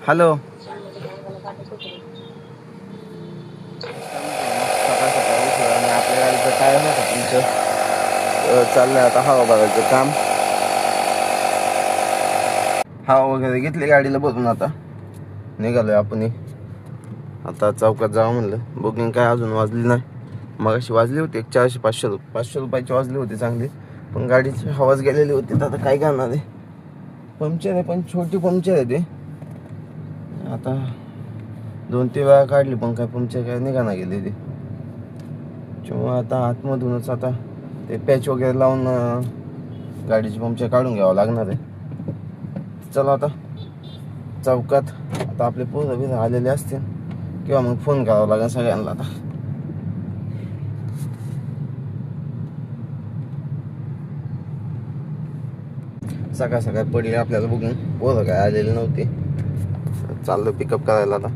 Hello. आपल्या गाडीचं tyre नका तुमचं चाललंय आता हवा बघायचं काम. हवा वगैरे घेतली गाडीला बघून आता निघालोय आपण. आता चौकात जावं म्हणलं. बुकिंग काय अजून वाजली नाही. मग अशी वाजली होती 400-500 रुपयाची वाजली होती चांगली, पण गाडीची हवाच गेलेली होती. तर आता काय करणार आहे. पंक्चर आहे पण छोटी पंक्चर आहे ते. आता 2-3 वेळा काढली पण काय पंक्चर काय निघाना गेली ती. किंवा आता आतमधूनच आता ते पॅच वगैरे लावून गाडीची पंक्चर काढून घ्यावं लागणार आहे. चला आता चौकात आता आपले पोरं बिरं आलेले असतील किंवा मग फोन करावा लागेल सगळ्यांना. आता सकाळ सकाळ पडली आपल्याला बुकिंग. पोरं काय आलेले नव्हते. चाललो पिकअप करायला आता.